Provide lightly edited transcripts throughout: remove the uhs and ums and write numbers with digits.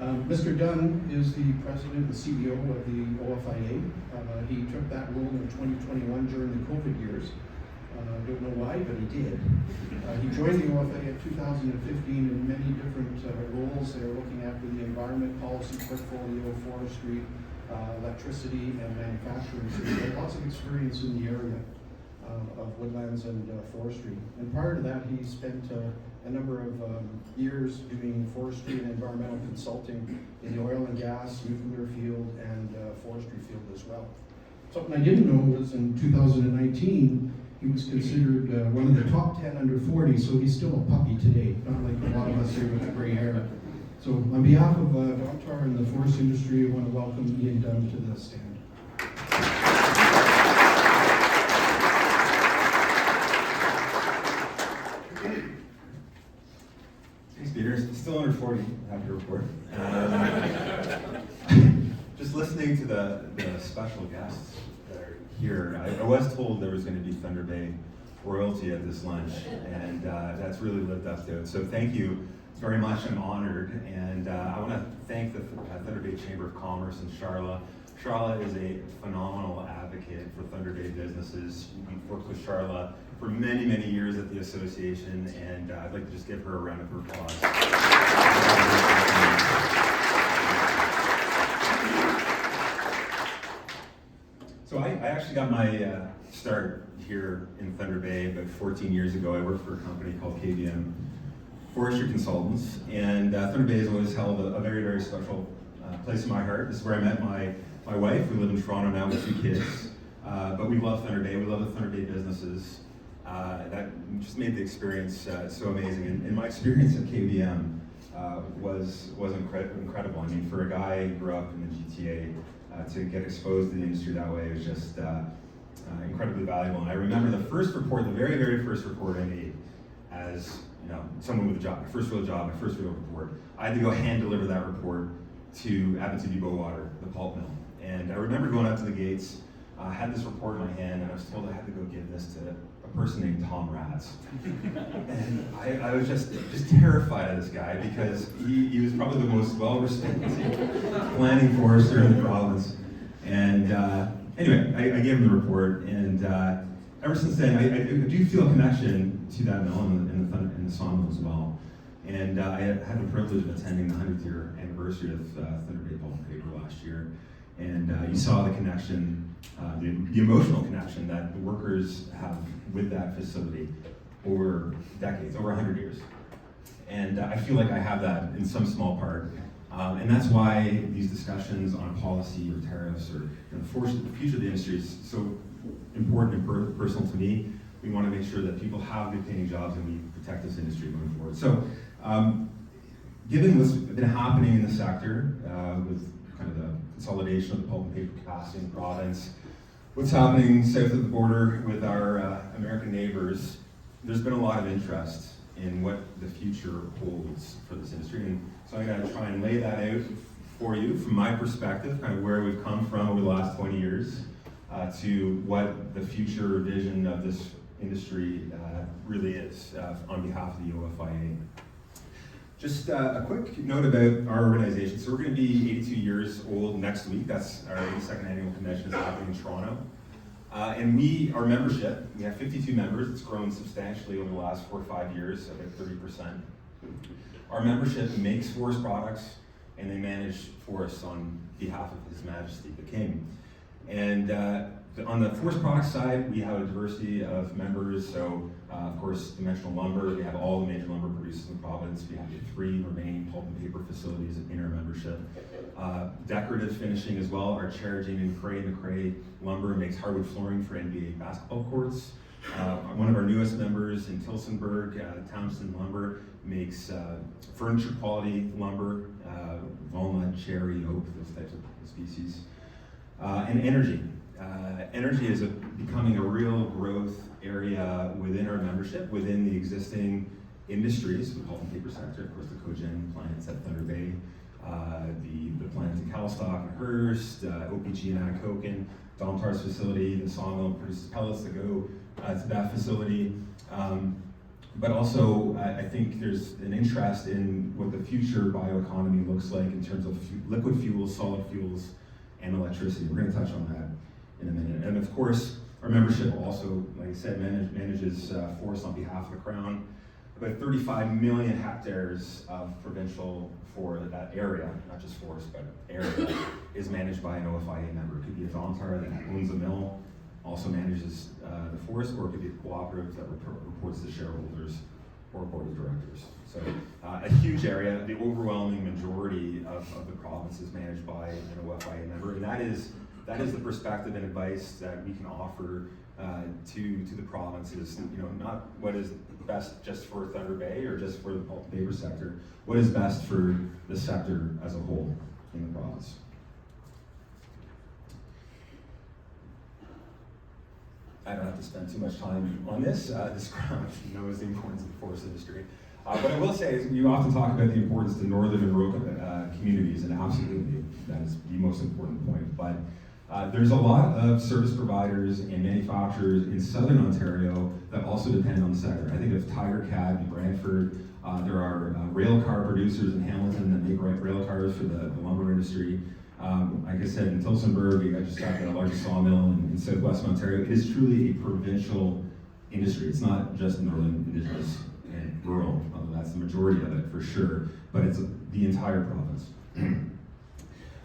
Mr. Dunn is the president and CEO of the OFIA. He took that role in 2021 during the COVID years. I don't know why, but he did. He joined the OFIA in 2015 in many different roles. They were looking after the environment policy portfolio, forestry, electricity, and manufacturing. So he had lots of experience in the area of woodlands and forestry. And prior to that, he spent a number of years doing forestry and environmental consulting in the oil and gas, nuclear field, and forestry field as well. Something I didn't know was in 2019, he was considered one of the top 10 under 40, so he's still a puppy today, not like a lot of us here with the gray hair. So on behalf of Domtar and the forest industry, I want to welcome Ian Dunn to the stand. Thanks, Peter. Still under 40, happy to report. Just listening to the special guests that are here, I was told there was going to be Thunder Bay royalty at this lunch, and that's really lived up to it. So thank you very much. I'm honored, and I want to thank the Thunder Bay Chamber of Commerce and Charla. Charla is a phenomenal advocate for Thunder Bay businesses. We've worked with Charla for many, many years at the association, and I'd like to just give her a round of applause. So I actually got my start here in Thunder Bay about 14 years ago. I worked for a company called KBM Forestry Consultants, and Thunder Bay has always held a very, very special place in my heart. This is where I met my wife. We live in Toronto now with 2 kids, but we love Thunder Bay. We love the Thunder Bay businesses. That just made the experience so amazing. And my experience at KBM was incredible. I mean, for a guy who grew up in the GTA, to get exposed to the industry that way was just incredibly valuable. And I remember the first report, the very, very first report I made as someone with a job, my first real job, my first real report. I had to go hand deliver that report to Abbotsford-Bowater, the pulp mill. And I remember going out to the gates, had this report in my hand, and I was told I had to go give this to a person named Tom Ratz. And I was just terrified of this guy because he was probably the most well-respected planning forester in the province. And anyway, I gave him the report, and ever since then, I do feel a connection to that mill and the sawmill as well. And I had the privilege of attending the 100th year anniversary of Thunder Bay Pulp and Paper last year. And you saw the connection, the emotional connection that the workers have with that facility over decades, over 100 years. And I feel like I have that in some small part. And that's why these discussions on policy or tariffs or the future of the industry is so important and personal to me. We want to make sure that people have good paying jobs and we protect this industry going forward. So given what's been happening in the sector with kind of the consolidation of the pulp and paper capacity in the province, what's happening south of the border with our American neighbors, there's been a lot of interest in what the future holds for this industry. And so I'm going to try and lay that out for you from my perspective, kind of where we've come from over the last 20 years to what the future vision of this industry really is on behalf of the OFIA. Just a quick note about our organization. So we're going to be 82 years old next week. That's our 82nd annual convention is happening in Toronto. And our membership, we have 52 members. It's grown substantially over the last 4 or 5 years, about 30%. Our membership makes forest products and they manage forests on behalf of His Majesty the King. And on the forest product side, we have a diversity of members. So, of course, dimensional lumber. We have all the major lumber producers in the province. We have the 3 remaining pulp and paper facilities in our membership. Decorative finishing as well. Our chair, Jamie McCrae Lumber, makes hardwood flooring for NBA basketball courts. One of our newest members in Tilsonburg, Townsend Lumber, makes furniture quality lumber, walnut, cherry, oak, those types of species. And energy. Energy is becoming a real growth area within our membership, within the existing industries, the pulp and paper sector, of course the cogen plants at Thunder Bay, the plants in Calistock and Hearst, OPG and Anacoken, Domtar's facility, the sawmill produces pellets that go to that facility. But also, I think there's an interest in what the future bioeconomy looks like in terms of liquid fuels, solid fuels, and electricity. We're going to touch on that in a minute. And of course, our membership also, like I said, manages forests on behalf of the Crown. About 35 million hectares of provincial for that area, not just forest, but area, is managed by an OFIA member. It could be a Domtar that owns a mill, also manages the forest, or it could be a cooperative that reports to shareholders or board of directors. So a huge area. The overwhelming majority of the province is managed by an OFIA member, and that is the perspective and advice that we can offer to the provinces. Not what is best just for Thunder Bay or just for the pulp and paper sector. What is best for the sector as a whole in the province? I don't have to spend too much time on this. This crowd knows the importance of the forest industry. What I will say is you often talk about the importance to northern and rural communities, and absolutely, that is the most important point. But there's a lot of service providers and manufacturers in southern Ontario that also depend on the sector. I think of Tiger Cat in Brantford. There are rail car producers in Hamilton that make rail cars for the lumber industry. Like I said, in Tillsonburg, I just got the largest sawmill in southwest Ontario. It is truly a provincial industry. It's not just northern, Indigenous, and rural, although that's the majority of it for sure, but it's the entire province.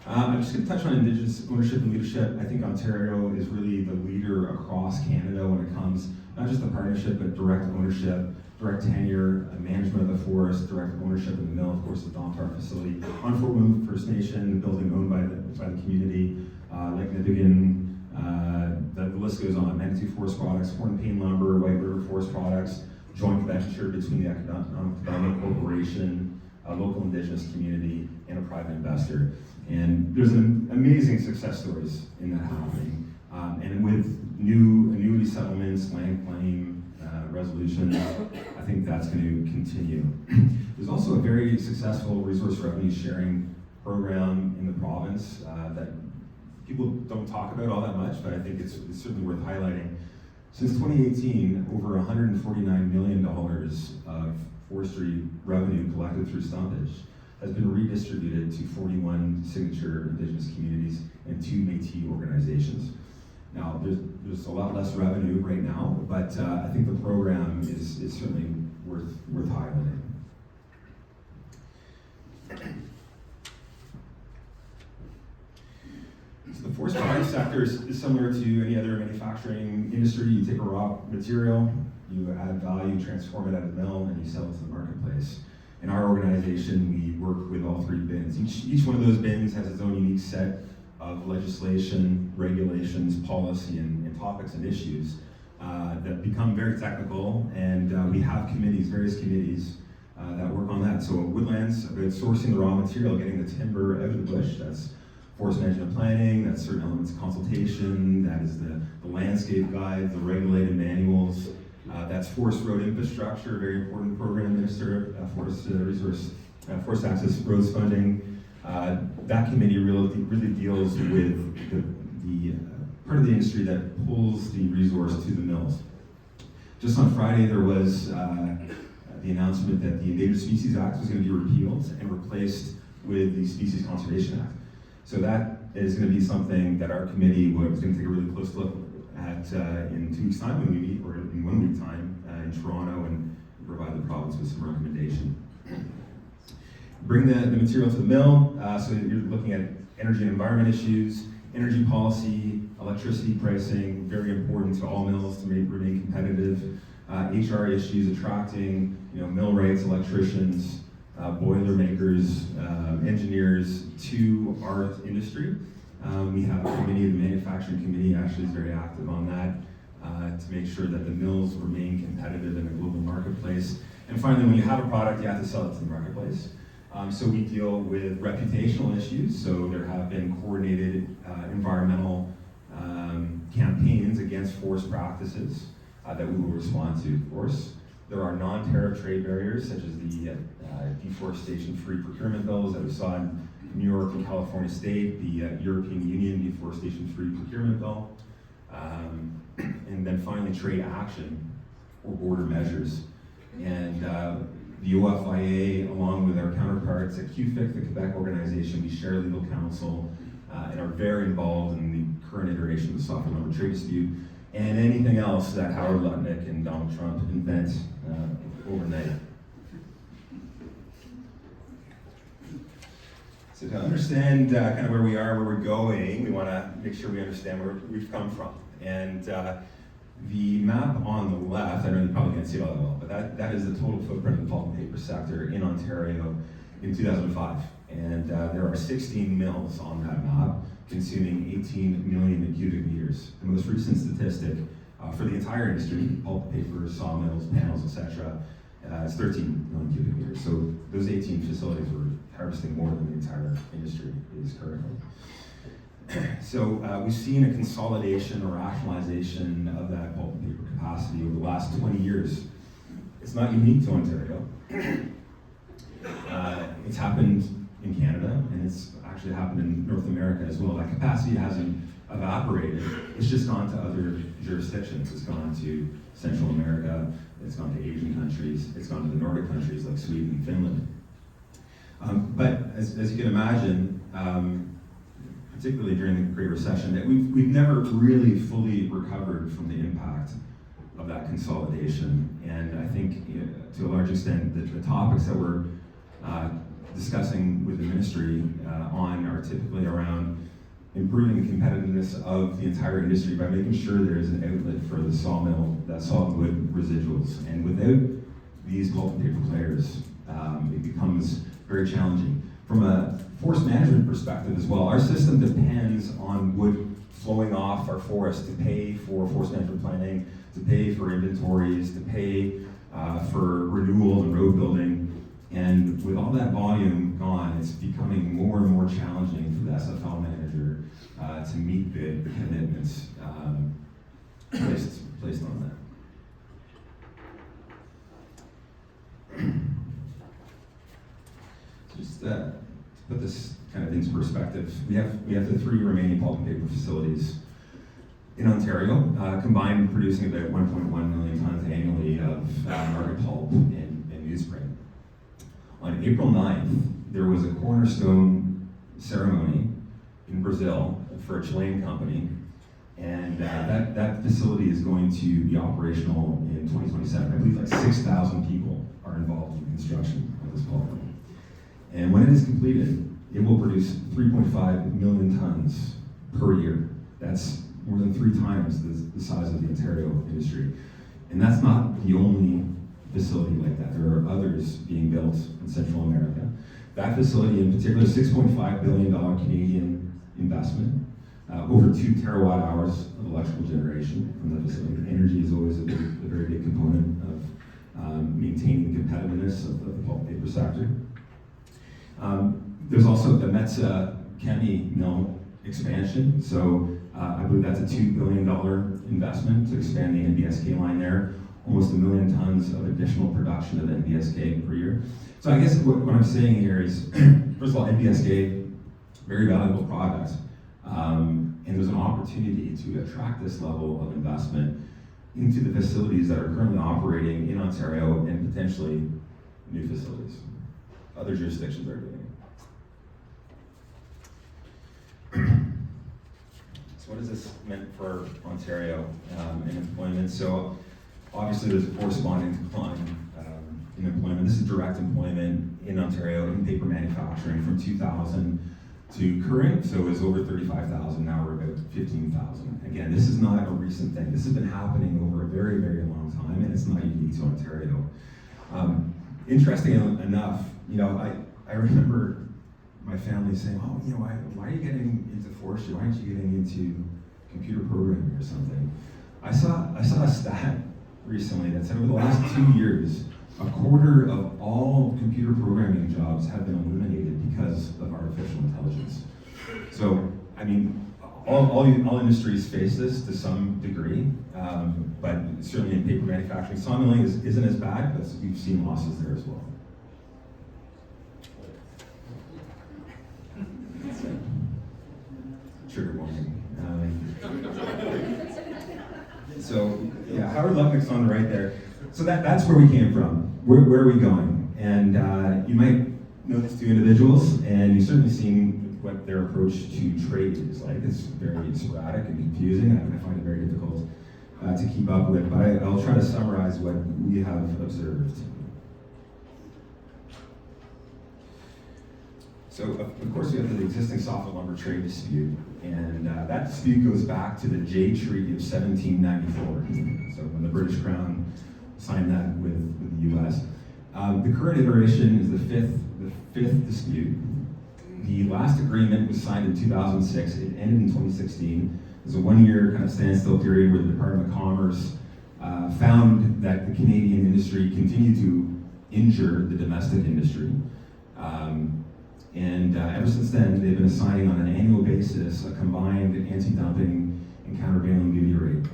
I'm just going to touch on Indigenous ownership and leadership. I think Ontario is really the leader across Canada when it comes, not just the partnership, but direct ownership, direct tenure, management of the forest, direct ownership of the mill, of course, the Domtar facility, on Fort William First Nation, the building owned by the community, Lake Nipigon, the list goes on. Manitou Forest Products, Horn Payne Lumber, White River Forest Products, joint venture between the Economic Development Corporation, a local Indigenous community, and a private investor. And there's amazing success stories in that happening. And with new annuity settlements, land claim, resolutions, I think that's going to continue. There's also a very successful resource revenue sharing program in the province that people don't talk about all that much, but I think it's certainly worth highlighting. Since 2018, over $149 million of forestry revenue collected through stumpage has been redistributed to 41 signature Indigenous communities and 2 Métis organizations. Now, there's a lot less revenue right now, but I think the program is certainly worth highlighting. So the forest products sector is similar to any other manufacturing industry. You take a raw material, you add value, transform it at a mill, and you sell it to the marketplace. In our organization, we work with all 3 bins. Each one of those bins has its own unique set of legislation, regulations, policy, and topics and issues that become very technical, and we have various committees that work on that. So woodlands, about sourcing the raw material, getting the timber out of the bush, that's forest management planning, that's certain elements of consultation, that is the landscape guide, the regulated manuals, that's forest road infrastructure, very important program, Minister, forest access roads funding. That committee really deals with the part of the industry that pulls the resource to the mills. Just on Friday, there was the announcement that the Endangered Species Act was going to be repealed and replaced with the Species Conservation Act. So that is going to be something that our committee was going to take a really close look at in 2 weeks' time when we meet, or in 1 week time in Toronto, and provide the province with some recommendation. Bring the material to the mill, so you're looking at energy and environment issues, energy policy, electricity pricing, very important to all mills to remain competitive. HR issues, attracting mill rights, electricians, boiler makers, engineers to our industry. We have a committee, the manufacturing committee actually is very active on that to make sure that the mills remain competitive in a global marketplace. And finally, when you have a product, you have to sell it to the marketplace. So we deal with reputational issues. So there have been coordinated environmental campaigns against forest practices that we will respond to, of course. There are non-tariff trade barriers, such as the deforestation-free procurement bills that we saw in New York and California State, the European Union deforestation-free procurement bill, and then finally trade action or border measures. And the OFIA, along with our counterparts at QFIC, the Quebec organization, we share legal counsel and are very involved in the current iteration of the softwood lumber trade dispute and anything else that Howard Lutnick and Donald Trump invent overnight. So to understand kind of where we are, where we're going, we want to make sure we understand where we've come from. And the map on the left, I know you probably can't see it all that well, but that is the total footprint of the pulp and paper sector in Ontario in 2005. And there are 16 mills on that map, consuming 18 million cubic meters. The most recent statistic for the entire industry, pulp, paper, sawmills, panels, etc., is 13 million cubic meters. So those 18 facilities were harvesting more than the entire industry is currently. So we've seen a consolidation or rationalization of that pulp and paper capacity over the last 20 years. It's not unique to Ontario. It's happened in Canada, and it's actually happened in North America as well. That capacity hasn't evaporated. It's just gone to other jurisdictions. It's gone to Central America, it's gone to Asian countries, it's gone to the Nordic countries like Sweden and Finland. But as you can imagine, particularly during the Great Recession, that we've never really fully recovered from the impact of that consolidation. And I think, to a large extent, the topics that we're discussing with the ministry on are typically around improving the competitiveness of the entire industry by making sure there is an outlet for the sawmill, that sawwood residuals. And without these pulp and paper players, it becomes very challenging. From a forest management perspective as well, our system depends on wood flowing off our forest to pay for forest management planning, to pay for inventories, to pay for renewal and road building. And with all that volume gone, it's becoming more and more challenging for the SFL manager to meet the commitments placed on that. Just to put this kind of into perspective, we have the 3 remaining pulp and paper facilities in Ontario, combined producing about 1.1 million tons annually of market pulp and newsprint. On April 9th, there was a cornerstone ceremony in Brazil for a Chilean company, and that facility is going to be operational in 2027. I believe like 6,000 people are involved in construction of this pulp mill. And when it is completed, it will produce 3.5 million tons per year. That's more than 3 times the size of the Ontario industry. And that's not the only facility like that. There are others being built in Central America. That facility in particular, $6.5 billion Canadian investment, over 2 terawatt hours of electrical generation from the facility. Energy is always a very big component of maintaining the competitiveness of the pulp and paper sector. There's also the Metsa Chemi mill expansion. So I believe that's a $2 billion investment to expand the NBSK line there. Almost 1 million tons of additional production of NBSK per year. So I guess what I'm saying here is, first of all, NBSK, very valuable product. And there's an opportunity to attract this level of investment into the facilities that are currently operating in Ontario and potentially new facilities. Other jurisdictions are doing it. So what has this meant for Ontario and employment? So obviously there's a corresponding decline in employment. This is direct employment in Ontario in paper manufacturing from 2000 to current, so it was over 35,000, now we're about 15,000. Again, this is not a recent thing. This has been happening over a very, very long time, and it's not unique to Ontario. Interesting enough, I remember my family saying, oh, why are you getting into forestry? Why aren't you getting into computer programming or something? I saw a stat recently that said over the last 2 years, a quarter of all computer programming jobs have been eliminated because of artificial intelligence. So, I mean, all industries face this to some degree, but certainly in paper manufacturing, sawmilling isn't as bad, but we've seen losses there as well. Trigger warning. So, yeah, Howard Lutnick's on the right there. So that's where we came from. where are we going? And you might know these two individuals, and you've certainly seen what their approach to trade is like. It's very sporadic and confusing. I find it very difficult to keep up with, but I'll try to summarize what we have observed. So, of course, we have the existing softwood lumber trade dispute, and that dispute goes back to the Jay Treaty of 1794. So, when the British Crown signed that with the U.S. The current iteration is the fifth dispute. The last agreement was signed in 2006. It ended in 2016. There's a one-year kind of standstill period where the Department of Commerce found that the Canadian industry continued to injure the domestic industry. And ever since then, they've been assigning on an annual basis a combined anti-dumping and countervailing duty rate.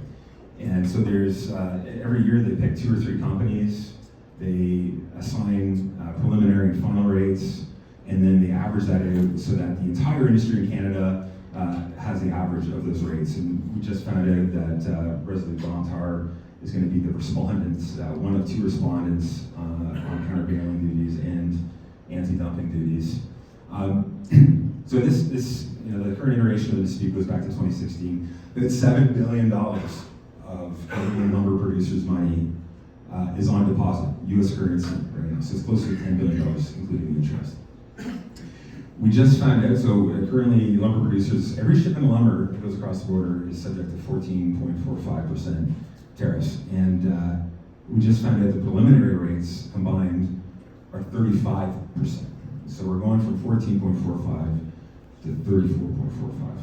And so there's, every year they pick 2 or 3 companies, they assign preliminary and final rates, and then they average that out so that the entire industry in Canada has the average of those rates. And we just found out that Resolute Bontar is going to be the respondents, one of 2 respondents on countervailing duties and anti-dumping duties. So this, the current iteration of the dispute goes back to 2016. It's $7 billion of Canadian lumber producers' money is on deposit, U.S. currency right now. So it's close to $10 billion, including the interest. We just found out, so currently lumber producers, every shipment of lumber that goes across the border is subject to 14.45% tariffs. And we just found out the preliminary rates combined are 35%. So we're going from 14.45 to 34.45,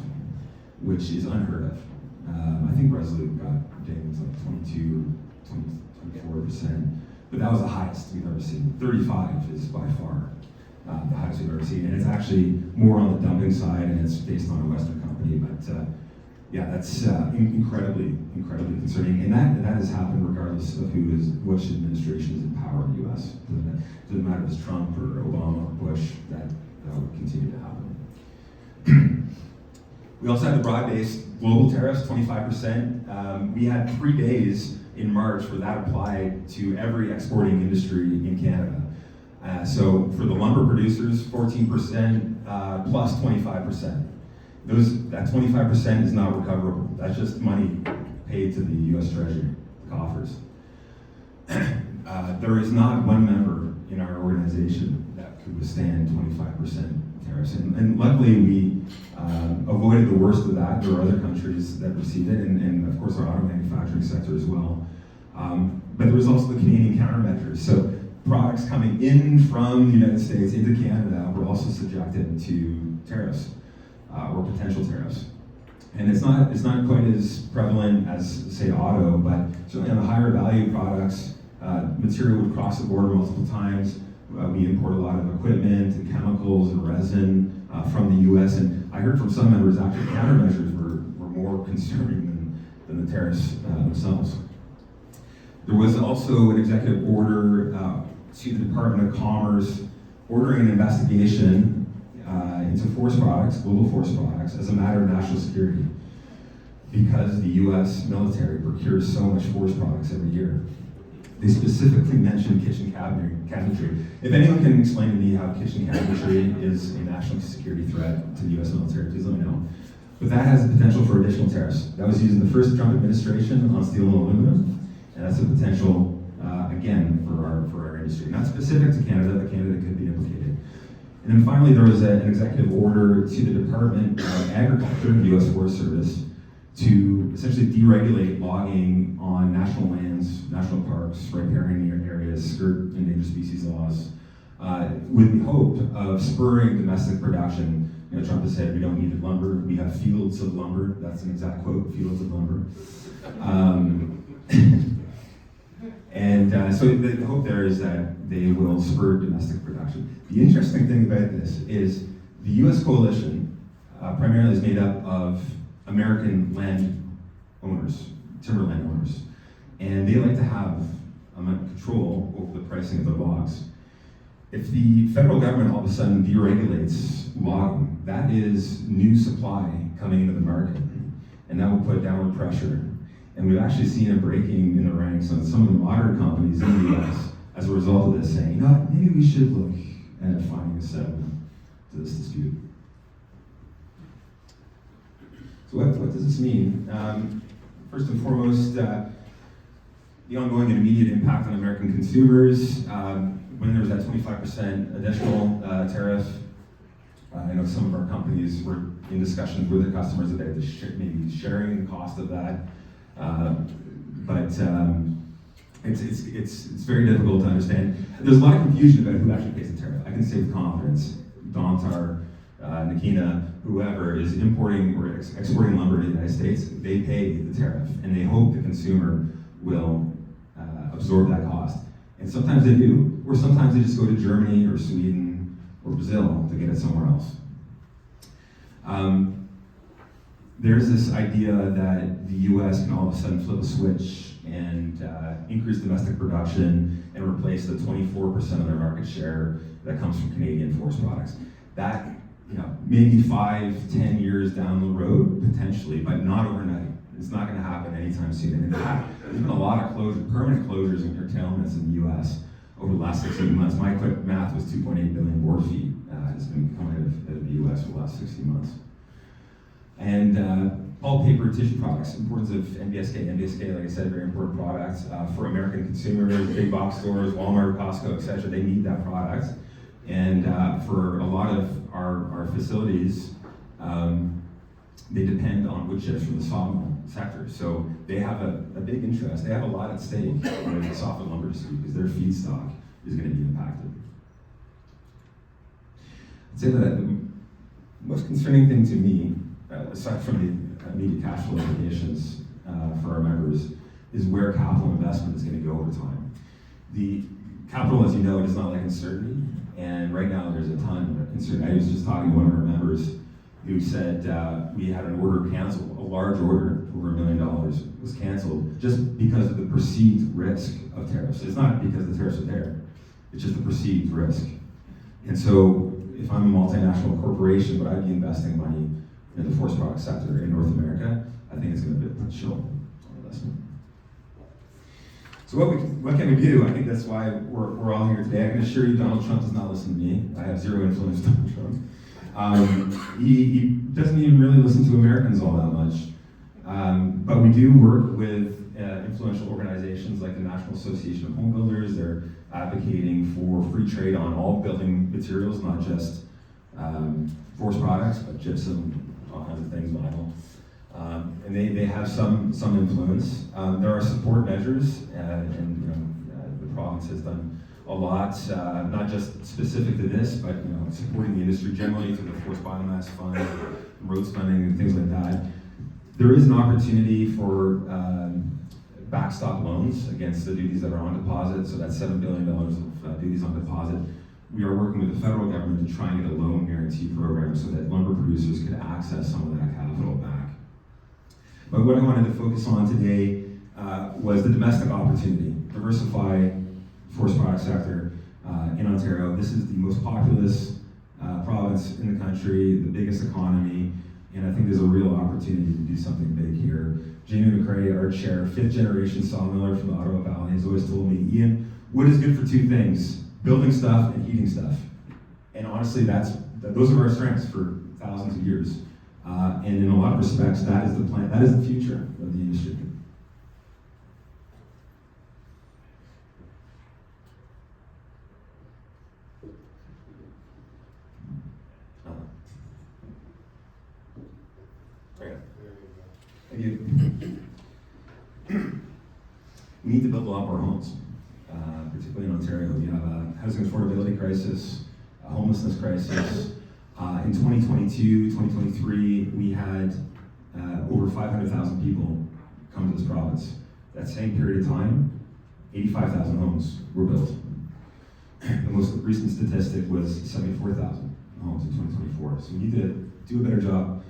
which is unheard of. I think Resolute got dinged like 24%, but that was the highest we've ever seen. 35 is by far the highest we've ever seen, and it's actually more on the dumping side, and it's based on a Western company. But yeah, that's incredibly concerning, and that has happened regardless of which administration is in power in the U.S. It doesn't matter if it's Trump or Obama or Bush, that would continue to happen. We also had the broad-based global tariffs, 25%. We had 3 days in March where that applied to every exporting industry in Canada. So for the lumber producers, 14% plus 25%. That 25% is not recoverable. That's just money paid to the U.S. Treasury coffers. There is not one member in our organization that could withstand 25% tariffs. And luckily, we avoided the worst of that. There are other countries that received it, and of course, our auto manufacturing sector as well. But there was also the Canadian countermeasures. So products coming in from the United States into Canada were also subjected to tariffs. Or potential tariffs. And it's not quite as prevalent as, say, auto, but certainly on the higher value products, material would cross the border multiple times. We import a lot of equipment and chemicals and resin from the U.S. And I heard from some members actually countermeasures were more concerning than the tariffs themselves. There was also an executive order to the Department of Commerce ordering an investigation into forest products, global forest products, as a matter of national security, because the U.S. military procures so much forest products every year. They specifically mentioned kitchen cabinetry. If anyone can explain to me how kitchen cabinetry is a national security threat to the U.S. military, please let me know. But that has the potential for additional tariffs. That was used in the first Trump administration on steel and aluminum, and that's a potential, again, for our industry. Not specific to Canada, but Canada could be implicated. And then finally, there was an executive order to the Department of Agriculture, the U.S. Forest Service, to essentially deregulate logging on national lands, national parks, riparian areas, skirt endangered species laws, with the hope of spurring domestic production. Trump has said we don't need lumber, we have fields of lumber. That's an exact quote, fields of lumber. And so the hope there is that they will spur domestic production. The interesting thing about this is the U.S. coalition primarily is made up of American land owners, timberland owners, and they like to have control over the pricing of their logs. If the federal government all of a sudden deregulates logging, that is new supply coming into the market, and that will put downward pressure. And we've actually seen a breaking in the ranks on some of the modern companies in the U.S. as a result of this, saying, you know what, maybe we should look at finding a settlement to this dispute. So what does this mean? First and foremost, the ongoing and immediate impact on American consumers. When there was that 25% additional tariff, I know some of our companies were in discussions with their customers about maybe sharing the cost of that. But it's very difficult to understand. There's a lot of confusion about who actually pays the tariff. I can say with confidence, Domtar, Nakina, whoever is importing or exporting lumber to the United States, they pay the tariff, and they hope the consumer will absorb that cost. And sometimes they do, or sometimes they just go to Germany or Sweden or Brazil to get it somewhere else. There's this idea that the US can all of a sudden flip a switch and increase domestic production and replace the 24% of their market share that comes from Canadian forest products. That, maybe 5-10 years down the road, potentially, but not overnight. It's not going to happen anytime soon. And in fact, there's been a lot of permanent closures and curtailments in the US over the last 16 months. My quick math was 2.8 billion board feet has been coming out of the US for the last 60 months. And pulp, paper, tissue products, importance of NBSK. NBSK, like I said, very important products for American consumers, big box stores, Walmart, Costco, etc. They need that product. And for a lot of our facilities, they depend on wood chips from the sawmill sector. So they have a big interest. They have a lot at stake in the softwood lumber dispute because their feedstock is going to be impacted. I'd say that the most concerning thing to me, aside from the immediate cash flow implications for our members, is where capital investment is going to go over time. The capital, as you know, does not like uncertainty, and right now there's a ton of uncertainty. I was just talking to one of our members who said we had an order canceled, a large order, over $1 million, was canceled just because of the perceived risk of tariffs. It's not because the tariffs are there, it's just the perceived risk. And so if I'm a multinational corporation, but I'd be investing money in the forest product sector in North America, I think it's going to put chill on investment. So what can we do? I think that's why we're all here today. I can assure you Donald Trump does not listen to me. I have zero influence on Donald Trump. He doesn't even really listen to Americans all that much. But we do work with influential organizations like the National Association of Home Builders. They're advocating for free trade on all building materials, not just forest products, but gypsum, all kinds of things, vinyl. And they have some influence. There are support measures, and the province has done a lot, not just specific to this, but supporting the industry generally through the Forest Biomass Fund, roads funding, and things like that. There is an opportunity for backstop loans against the duties that are on deposit, so that's $7 billion of duties on deposit. We are working with the federal government to try and get a loan guarantee program so that lumber producers could access some of that capital back. But what I wanted to focus on today was the domestic opportunity, diversify forest product sector in Ontario. This is the most populous province in the country, the biggest economy, and I think there's a real opportunity to do something big here. Jamie McCrae, our chair, 5th generation sawmiller from the Ottawa Valley, has always told me, Ian, wood is good for two things, building stuff and heating stuff. And honestly, those are our strengths for thousands of years. And in a lot of respects, that is the plan, that is the future of the industry. Thank you. We need to build a lot more homes, particularly in Ontario. We have a housing affordability crisis, a homelessness crisis. In 2022, 2023, we had over 500,000 people come to this province. That same period of time, 85,000 homes were built. The most recent statistic was 74,000 homes in 2024. So we need to do a better job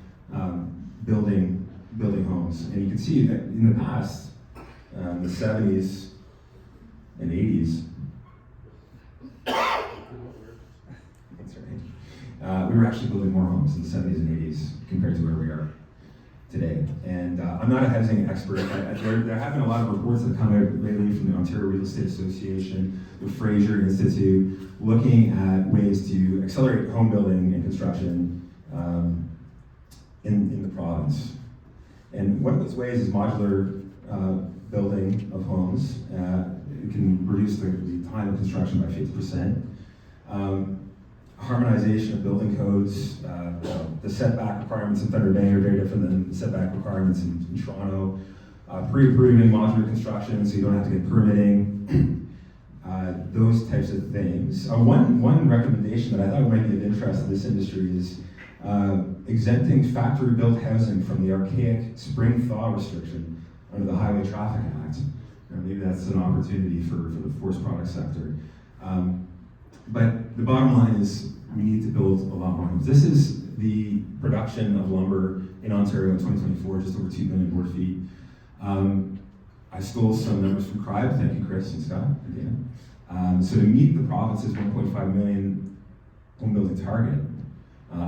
building homes. And you can see that in the past, the 70s and 80s, we were actually building more homes in the 70s and 80s compared to where we are today. And I'm not a housing expert. There have been a lot of reports that have come out lately from the Ontario Real Estate Association, the Fraser Institute, looking at ways to accelerate home building and construction in the province. And one of those ways is modular building of homes. It can reduce the time of construction by 50%. Harmonization of building codes. The setback requirements in Thunder Bay are very different than the setback requirements in Toronto. Pre-approving modular construction so you don't have to get permitting. Those types of things. One recommendation that I thought might be of interest to this industry is exempting factory-built housing from the archaic spring thaw restriction under the Highway Traffic Act. Maybe that's an opportunity for the forest product sector. But the bottom line is we need to build a lot more homes. This is the production of lumber in Ontario in 2024, just over 2 billion board feet. I stole some numbers from CRIBE, thank you Chris and Scott again. So to meet the province's 1.5 million home building target,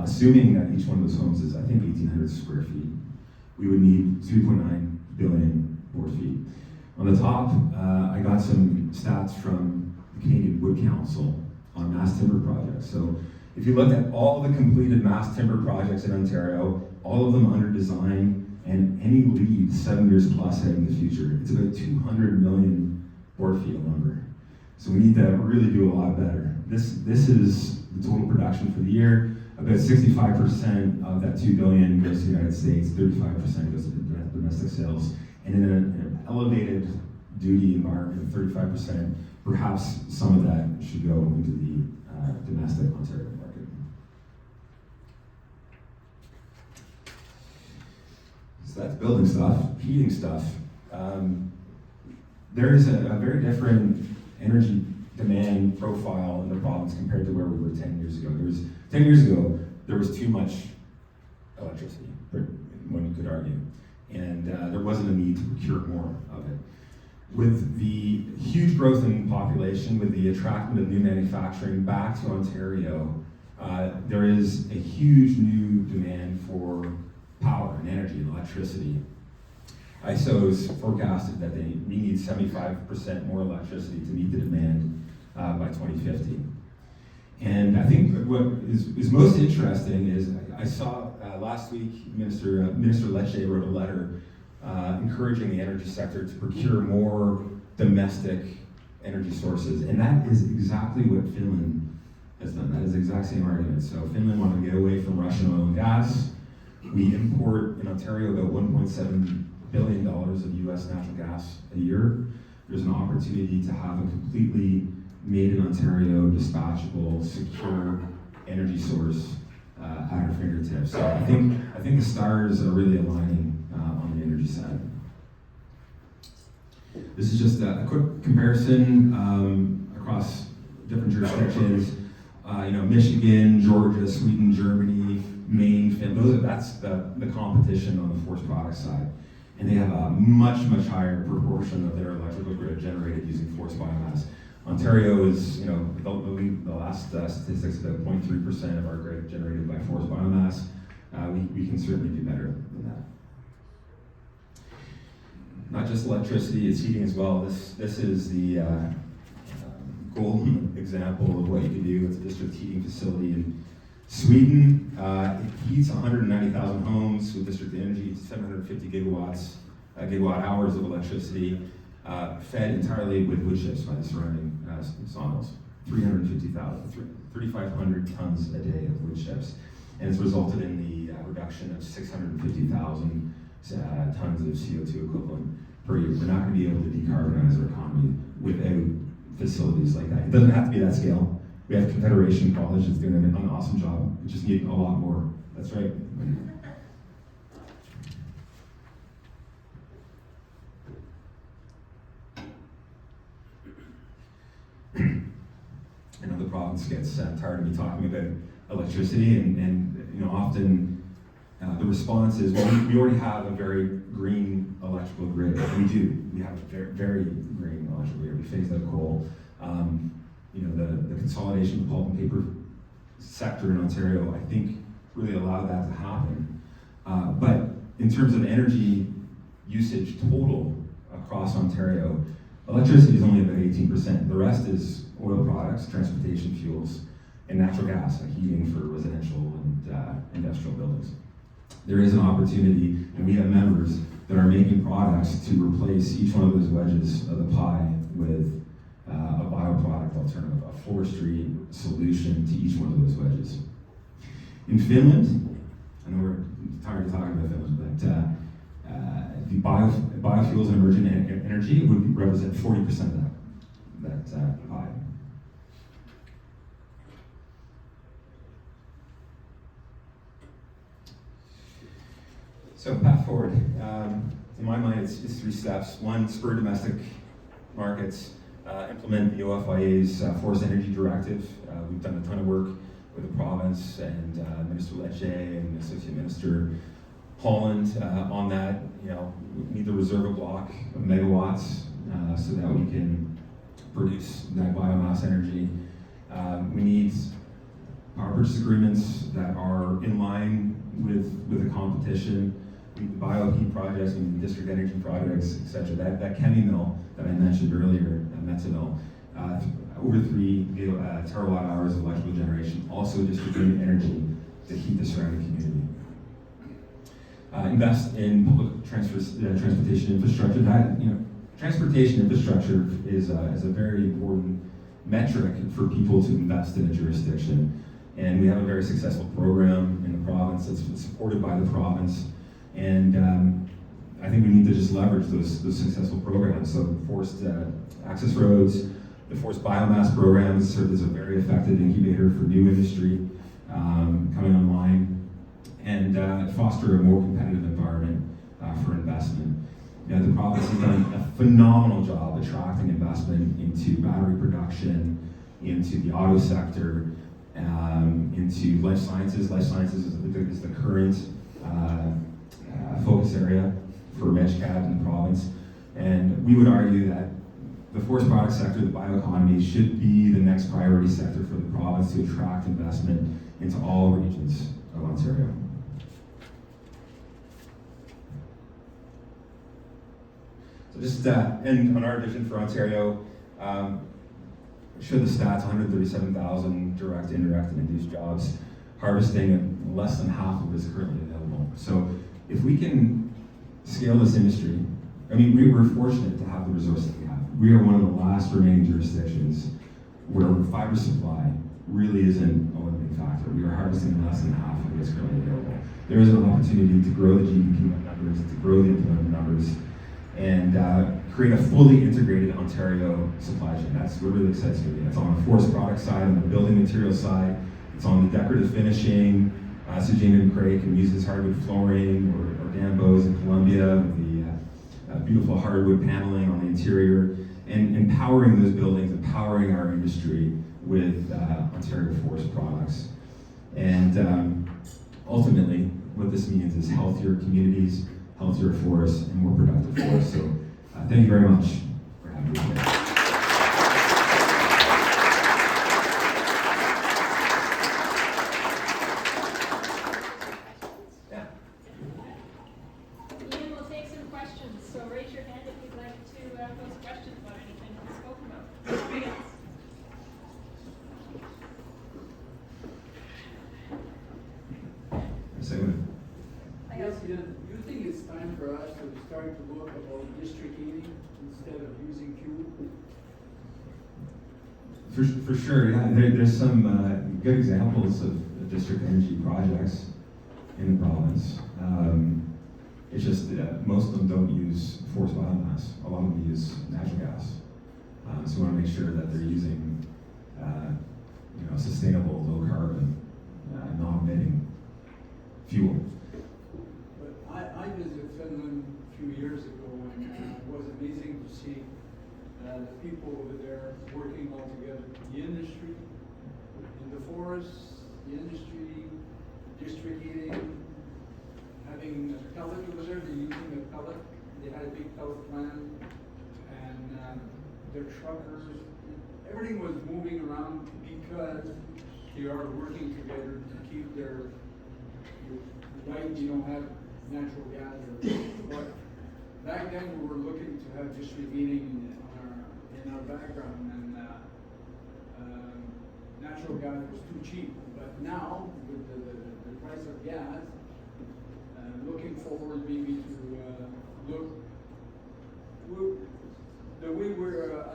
assuming that each one of those homes is I think 1,800 square feet, we would need 3.9 billion board feet. On the top, I got some stats from the Canadian Wood Council on mass timber projects. So if you look at all the completed mass timber projects in Ontario, all of them under design, and any lead 7 years plus out in the future, it's about 200 million board feet of lumber. So we need to really do a lot better. This is the total production for the year. About 65% of that 2 billion goes to the United States, 35% goes to domestic sales, and in an elevated duty environment of 35%, perhaps some of that should go into the domestic Ontario market. So that's building stuff, heating stuff. There is a very different energy demand profile in the province compared to where we were 10 years ago. 10 years ago, there was too much electricity, one could argue, and there wasn't a need to procure more of it. With the huge growth in population, with the attraction of new manufacturing back to Ontario, there is a huge new demand for power and energy and electricity. ISO's forecasted that we need 75% more electricity to meet the demand by 2050. And I think what is most interesting is I saw last week Minister Lecce wrote a letter encouraging the energy sector to procure more domestic energy sources, and that is exactly what Finland has done. That is the exact same argument. So Finland wanted to get away from Russian oil and gas. We import in Ontario about $1.7 billion of US natural gas a year. There's an opportunity to have a completely made in Ontario, dispatchable, secure energy source at our fingertips. So I think the stars are really aligning on the energy side. This is just a quick comparison across different jurisdictions. Michigan, Georgia, Sweden, Germany, Maine, Finland. That's the competition on the forest product side. And they have a much higher proportion of their electrical grid generated using forest biomass. Ontario is, the last statistics, about 0.3% of our grid generated by forest biomass. We can certainly do better than that. Not just electricity, it's heating as well. This is the golden example of what you can do with a district heating facility in Sweden. It heats 190,000 homes with district energy, 750 gigawatt hours of electricity, fed entirely with wood chips by the surrounding sawmills. 3,500 tons a day of wood chips. And it's resulted in the reduction of 650,000 tons of CO2 equivalent per year. We're not going to be able to decarbonize our economy without facilities like that. It doesn't have to be that scale. We have Confederation College that's doing an awesome job. We just need a lot more. That's right. I know the province gets tired of me talking about electricity, and often the response is, well, we already have a very green electrical grid. We do. We have a very, very green electrical grid. We phased out coal. The consolidation of the pulp and paper sector in Ontario, I think, really allowed that to happen. But in terms of energy usage total across Ontario, electricity is only about 18%. The rest is oil products, transportation fuels, and natural gas, like heating for residential and industrial buildings. There is an opportunity, and we have members that are making products to replace each one of those wedges of the pie with a bioproduct alternative, a forestry solution to each one of those wedges. In Finland, I know we're tired of talking about Finland, but the biofuels and emerging energy would represent 40% of that pie. So path forward. In my mind, it's 3 steps. 1, spur domestic markets, implement the OFIA's Forest Energy Directive. We've done a ton of work with the province and Minister Leger and Associate Minister Holland on that. You know, we need to reserve a block of megawatts so that we can produce that biomass energy. We need power purchase agreements that are in line with the competition. We need the bioheat projects, we need district energy projects, etc. That chemi mill that I mentioned earlier, Metzaville, over 3 terawatt hours of electrical generation, also distributing energy to heat the surrounding community. Invest in public transportation infrastructure. That, you know, transportation infrastructure is a very important metric for people to invest in a jurisdiction. And we have a very successful program in the province that's been supported by the province. And I think we need to just leverage those successful programs. So forced access roads, the forced biomass program has served as a very effective incubator for new industry coming online, and foster a more competitive environment for investment. You know, the province has done a phenomenal job attracting investment into battery production, into the auto sector, into life sciences. Life sciences is the current focus area for MedCat in the province. And we would argue that the forest product sector, the bioeconomy, should be the next priority sector for the province to attract investment into all regions of Ontario. So just end on our vision for Ontario. Show the stats: 137,000 direct, indirect, and induced jobs, harvesting at less than half of what is currently available. So if we can scale this industry, I mean, we're fortunate to have the resources we have. We are one of the last remaining jurisdictions where fiber supply really isn't a limiting factor. We are harvesting less than half of what is currently available. There is an opportunity to grow the GDP numbers, to grow the employment numbers, and create a fully integrated Ontario supply chain. That's what really excites me. It's on the forest product side, on the building material side, it's on the decorative finishing, so Jamie McCrae can use his hardwood flooring, or Dan Bowes in Columbia with the beautiful hardwood paneling on the interior, and empowering those buildings, empowering our industry with Ontario forest products. And ultimately, what this means is healthier communities, healthier forests, and more productive forests. So thank you very much for having me today. Ian will take some questions, so raise your hand if you'd like to pose questions about anything we spoke about. Anybody else? Do you think it's time for us to start to look about district heating instead of using fuel? For sure, yeah. There's some good examples of district energy projects in the province. It's just most of them don't use forced biomass. A lot of them use natural gas. So we want to make sure that they're using sustainable, low carbon, non-emitting fuel. I visited Finland a few years ago, and it was amazing to see the people over there working all together. The industry, in the forests, the industry, district heating, having a pellet over there, they're using a pellet. They had a big pellet plant, and their truckers, everything was moving around because they are working together to keep their right, have natural gas. But back then, we were looking to have district heating in our background, and natural gas was too cheap. But now, with the price of gas, looking forward maybe to the way I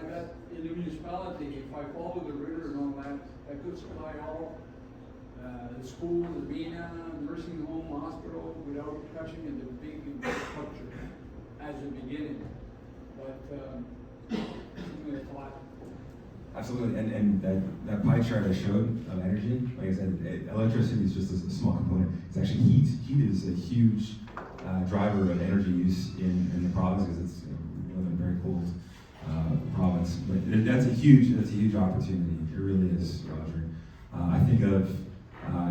got in the municipality, if I follow the river and all that, I could supply all the school, the arena, nursing home, hospital, without touching in the big infrastructure as a beginning. But I thought. Absolutely, and that pie chart I showed of energy, like I said, electricity is just a small component. It's actually heat. Heat is a huge driver of energy use in the province because it's we live in a very cold province. But that's a huge opportunity. It really is, Roger. I think of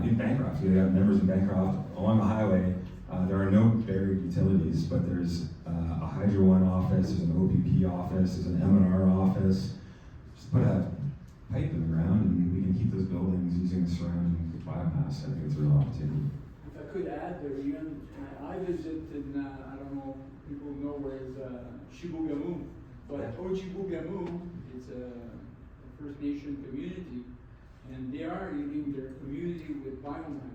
in Bancroft. We have members in Bancroft along the highway. There are no buried utilities, but there's a Hydro One office, there's an OPP office, there's an M&R office. Just put a pipe in the ground and we can heat those buildings using the surrounding biomass. I think it's a real opportunity. If I could add there, Ian, I visit in, I don't know, people know where is Chibougamau, but Ojibougamau is a First Nation community, and they are heating their community with biomass.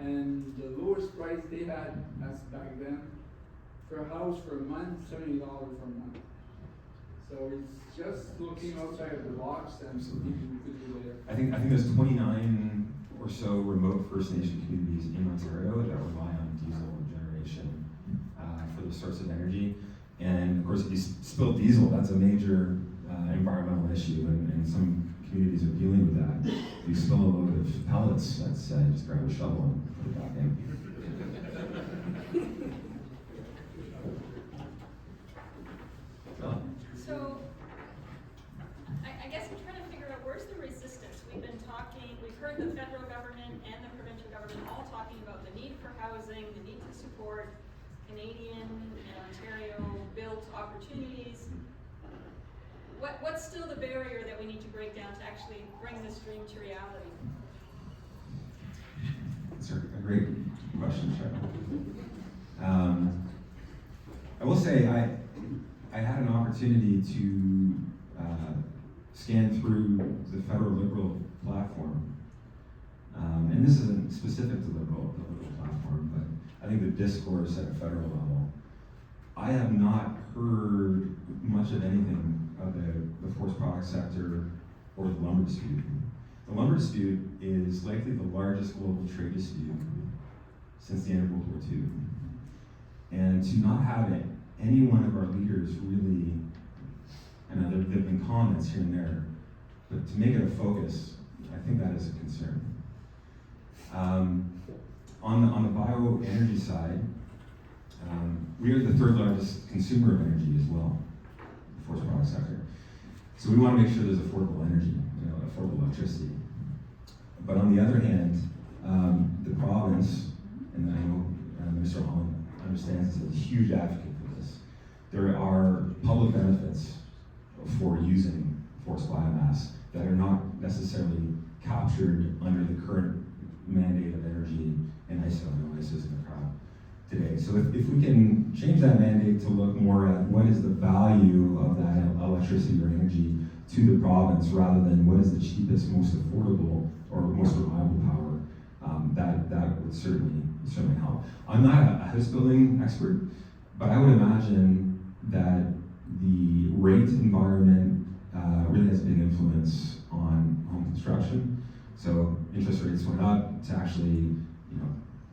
And the lowest price they had as back then for a house for a month, $70 for a month. So it's just looking outside of the box and something we could do there. I think there's 29 or so remote First Nation communities in Ontario that rely on diesel generation for the source of energy. And of course, if you spill diesel, that's a major environmental issue, and some communities are dealing with that. If you spill a load of pellets, that's just grab a shovel and put it back in. So, I guess I'm trying to figure out where's the resistance. We've heard the federal government and the provincial government all talking about the need for housing, the need to support Canadian and Ontario built opportunities. What's still the barrier that we need to break down to actually bring this dream to reality? That's a great question, Cheryl. I will say I had an opportunity to scan through the federal Liberal platform, and this isn't specific to the Liberal platform, but I think the discourse at a federal level. I have not heard much of anything of the forest product sector or the lumber dispute. The lumber dispute is likely the largest global trade dispute since the end of World War II. And to not have it, any one of our leaders really, I know there have been comments here and there, but to make it a focus, I think that is a concern. On the bioenergy side, we are the third largest consumer of energy as well, the forest product sector. So we want to make sure there's affordable energy, affordable electricity. But on the other hand, the province, and I know Mr. Holland understands this, is a huge advocate for this. There are public benefits for using forest biomass that are not necessarily captured under the current mandate of energy and ISO. I know ISO is in the crowd today. So if we can change that mandate to look more at what is the value of that electricity or energy to the province rather than what is the cheapest, most affordable, or most reliable power, that would certainly help. I'm not a house building expert, but I would imagine that the rate environment really has a big influence on home construction. So interest rates went up to actually,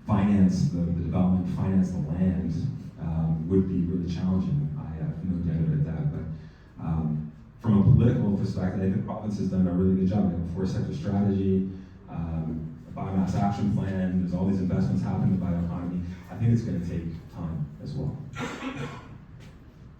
finance the development, finance the land would be really challenging. I have no doubt about that. But from a political perspective, I think the province has done a really good job. We have a forest sector strategy, a biomass action plan. There's all these investments happening in the bioeconomy. I think it's going to take time as well.